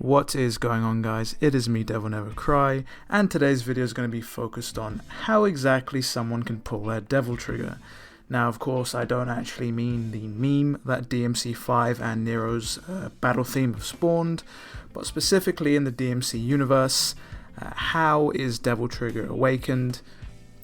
What is going on, guys? It is me, DevilNeverCry, and today's video is going to be focused on how exactly someone can pull their devil trigger. Now, of course, I don't actually mean the meme that DMC5 and Nero's battle theme have spawned, but specifically in the DMC universe, how is devil trigger awakened,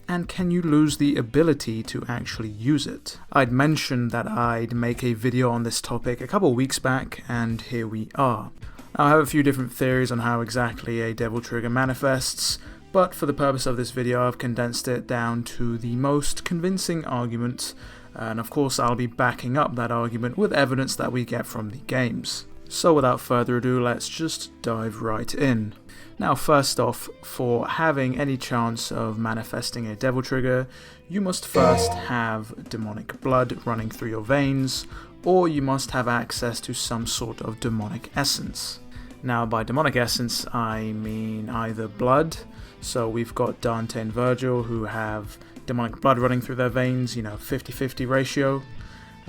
and can you lose the ability to actually use it? I'd mentioned that I'd make a video on this topic a couple weeks back, and here we are. Now, I have a few different theories on how exactly a devil trigger manifests, but for the purpose of this video I've condensed it down to the most convincing argument, and of course I'll be backing up that argument with evidence that we get from the games. So without further ado, let's just dive right in. Now, first off, for having any chance of manifesting a devil trigger, you must first have demonic blood running through your veins, or you must have access to some sort of demonic essence. Now, by demonic essence, I mean either blood, so we've got Dante and Virgil who have demonic blood running through their veins, 50-50 ratio,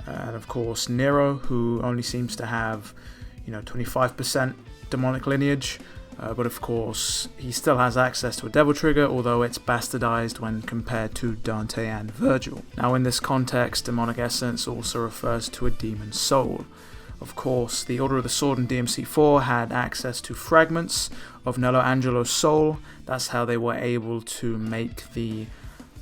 and of course Nero, who only seems to have 25% demonic lineage, but of course he still has access to a devil trigger, although it's bastardized when compared to Dante and Virgil. Now, in this context, demonic essence also refers to a demon soul. Of course, the Order of the Sword in DMC4 had access to fragments of Nello Angelo's soul. That's how they were able to make the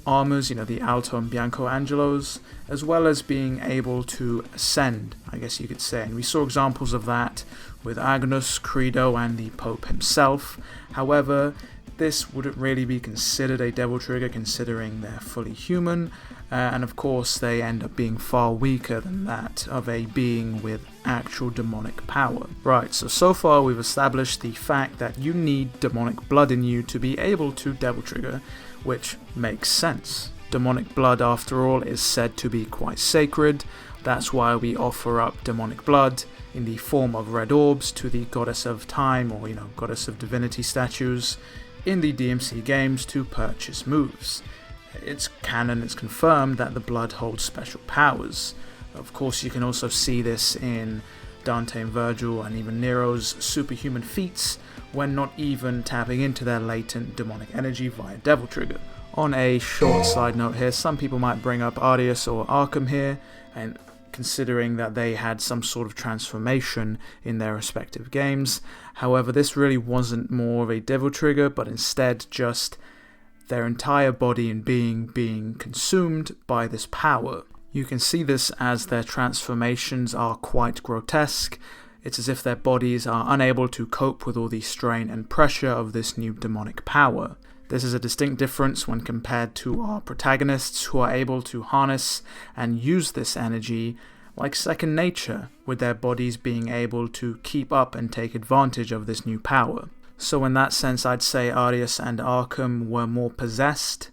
armors, the Alto and Bianco Angelos, as well as being able to ascend, I guess you could say. And we saw examples of that with Agnus, Credo, and the Pope himself. However, this wouldn't really be considered a devil trigger considering they're fully human, and of course they end up being far weaker than that of a being with actual demonic power. Right, so far we've established the fact that you need demonic blood in you to be able to devil trigger, which makes sense. Demonic blood, after all, is said to be quite sacred. That's why we offer up demonic blood in the form of red orbs to the goddess of time, or goddess of divinity statues in the DMC games to purchase moves. It's canon, it's confirmed that the blood holds special powers. Of course, you can also see this in Dante and Virgil and even Nero's superhuman feats when not even tapping into their latent demonic energy via devil trigger. On a short side note here, some people might bring up Arius or Arkham here, and considering that they had some sort of transformation in their respective games. However, this really wasn't more of a devil trigger, but instead just their entire body and being consumed by this power. You can see this as their transformations are quite grotesque. It's as if their bodies are unable to cope with all the strain and pressure of this new demonic power. This is a distinct difference when compared to our protagonists, who are able to harness and use this energy like second nature, with their bodies being able to keep up and take advantage of this new power. So in that sense, I'd say Arius and Arkham were more possessed,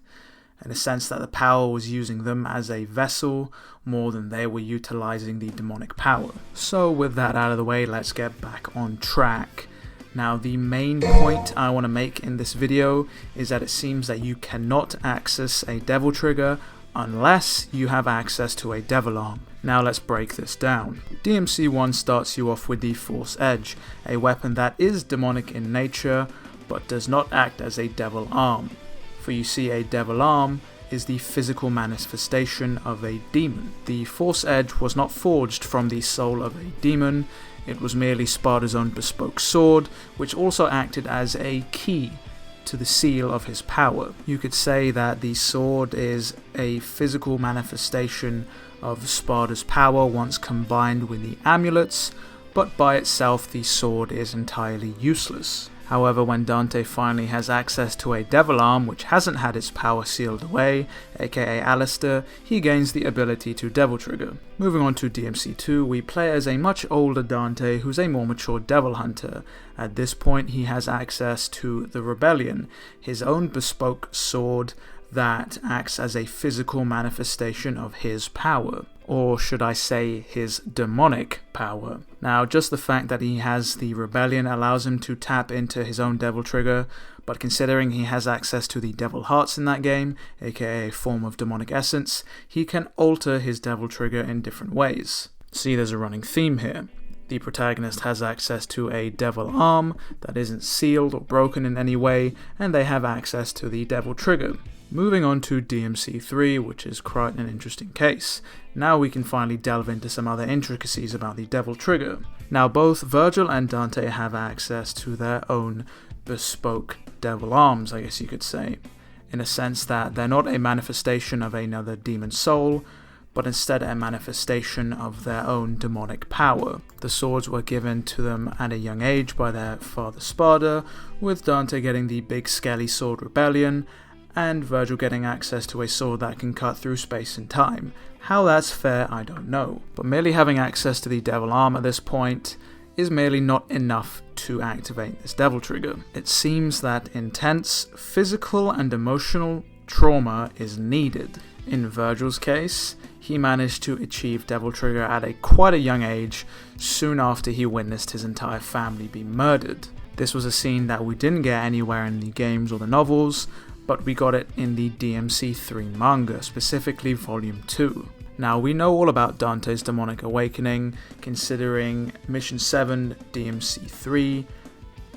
in a sense that the power was using them as a vessel more than they were utilizing the demonic power. So with that out of the way, let's get back on track. Now, the main point I want to make in this video is that it seems that you cannot access a devil trigger unless you have access to a devil arm. Now let's break this down. DMC1 starts you off with the Force Edge, a weapon that is demonic in nature but does not act as a devil arm. For you see, a devil arm is the physical manifestation of a demon. The Force Edge was not forged from the soul of a demon. It was merely Sparda's own bespoke sword, which also acted as a key to the seal of his power. You could say that the sword is a physical manifestation of Sparda's power once combined with the amulets, but by itself the sword is entirely useless. However, when Dante finally has access to a devil arm which hasn't had its power sealed away, aka Alistair, he gains the ability to devil trigger. Moving on to DMC2, we play as a much older Dante who's a more mature devil hunter. At this point he has access to the Rebellion, his own bespoke sword that acts as a physical manifestation of his power. Or should I say his demonic power. Now, just the fact that he has the Rebellion allows him to tap into his own devil trigger, but considering he has access to the devil hearts in that game, aka a form of demonic essence, he can alter his devil trigger in different ways. See, there's a running theme here. The protagonist has access to a devil arm that isn't sealed or broken in any way, and they have access to the devil trigger. Moving on to DMC3, which is quite an interesting case. Now we can finally delve into some other intricacies about the devil trigger. Now both Virgil and Dante have access to their own bespoke devil arms, I guess you could say, in a sense that they're not a manifestation of another demon soul, but instead a manifestation of their own demonic power. The swords were given to them at a young age by their father Sparda, with Dante getting the big scaly sword Rebellion, and Virgil getting access to a sword that can cut through space and time. How that's fair, I don't know, but merely having access to the devil arm at this point is merely not enough to activate this devil trigger. It seems that intense physical and emotional trauma is needed. In Virgil's case, he managed to achieve devil trigger at quite a young age, soon after he witnessed his entire family be murdered. This was a scene that we didn't get anywhere in the games or the novels, but we got it in the DMC3 manga, specifically Volume 2. Now, we know all about Dante's demonic awakening, considering Mission 7, DMC3.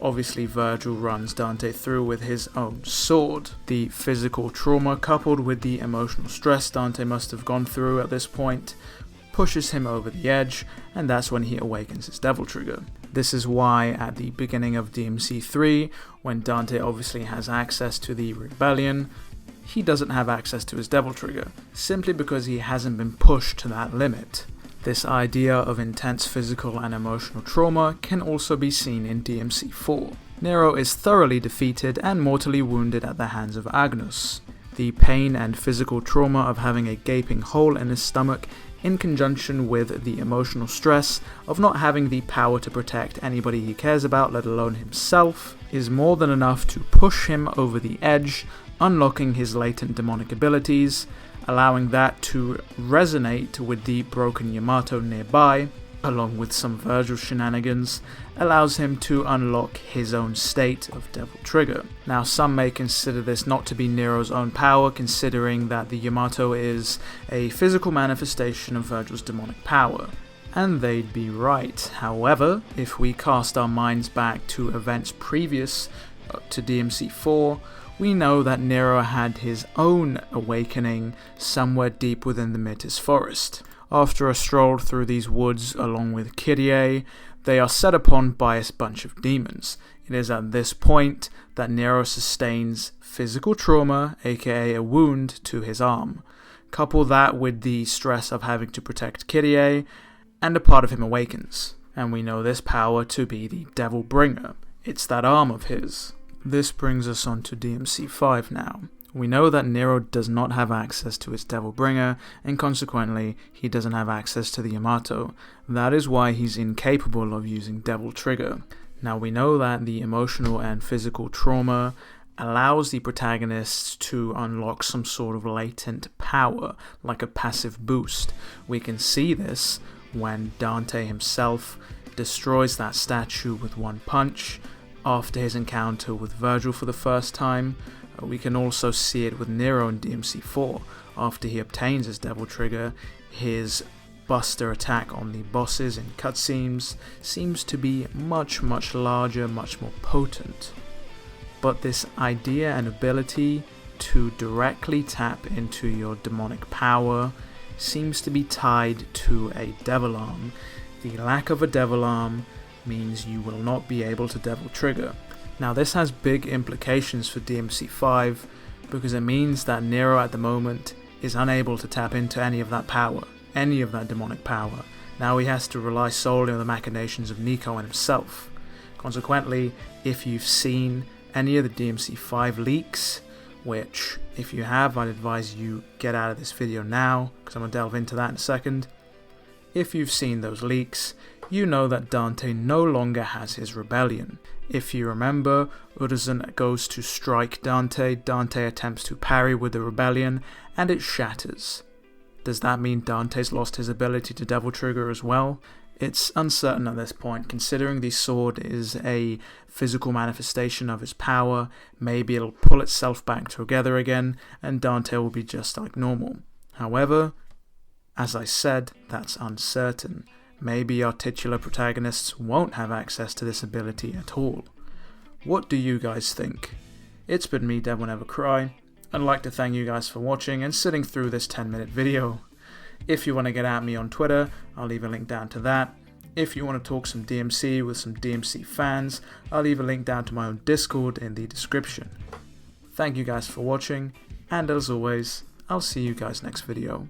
Obviously, Virgil runs Dante through with his own sword. The physical trauma coupled with the emotional stress Dante must have gone through at this point pushes him over the edge, and that's when he awakens his devil trigger. This is why at the beginning of DMC3, when Dante obviously has access to the Rebellion, he doesn't have access to his devil trigger, simply because he hasn't been pushed to that limit. This idea of intense physical and emotional trauma can also be seen in DMC4. Nero is thoroughly defeated and mortally wounded at the hands of Agnus. The pain and physical trauma of having a gaping hole in his stomach, in conjunction with the emotional stress of not having the power to protect anybody he cares about, let alone himself, is more than enough to push him over the edge, unlocking his latent demonic abilities, allowing that to resonate with the broken Yamato nearby, along with some Virgil shenanigans, allows him to unlock his own state of devil trigger. Now, some may consider this not to be Nero's own power, considering that the Yamato is a physical manifestation of Virgil's demonic power. And they'd be right. However, if we cast our minds back to events previous to DMC4, we know that Nero had his own awakening somewhere deep within the Mirtis forest. After a stroll through these woods along with Kyrie, they are set upon by a bunch of demons. It is at this point that Nero sustains physical trauma, aka a wound to his arm. Couple that with the stress of having to protect Kyrie, and a part of him awakens. And we know this power to be the Devil Bringer. It's that arm of his. This brings us on to DMC5 now. We know that Nero does not have access to his Devil Bringer, and consequently, he doesn't have access to the Yamato. That is why he's incapable of using Devil Trigger. Now, we know that the emotional and physical trauma allows the protagonists to unlock some sort of latent power, like a passive boost. We can see this when Dante himself destroys that statue with one punch after his encounter with Virgil for the first time. We can also see it with Nero in DMC4. After he obtains his Devil Trigger, his buster attack on the bosses in cutscenes seems to be much larger, much more potent. But this idea and ability to directly tap into your demonic power seems to be tied to a Devil Arm. The lack of a Devil Arm means you will not be able to Devil Trigger. Now, this has big implications for DMC5 because it means that Nero at the moment is unable to tap into any of that power, any of that demonic power. Now he has to rely solely on the machinations of Nico and himself. Consequently, if you've seen any of the DMC5 leaks, which if you have, I'd advise you get out of this video now because I'm going to delve into that in a second. If you've seen those leaks, you know that Dante no longer has his rebellion. If you remember, Urizen goes to strike Dante, Dante attempts to parry with the rebellion, and it shatters. Does that mean Dante's lost his ability to Devil Trigger as well? It's uncertain at this point, considering the sword is a physical manifestation of his power. Maybe it'll pull itself back together again, and Dante will be just like normal. However, as I said, that's uncertain. maybe our titular protagonists won't have access to this ability at all. What do you guys think? It's been me, DevilNeverCry. I'd like to thank you guys for watching and sitting through this 10-minute video. If you want to get at me on Twitter, I'll leave a link down to that. If you want to talk some DMC with some DMC fans, I'll leave a link down to my own Discord in the description. Thank you guys for watching, and as always, I'll see you guys next video.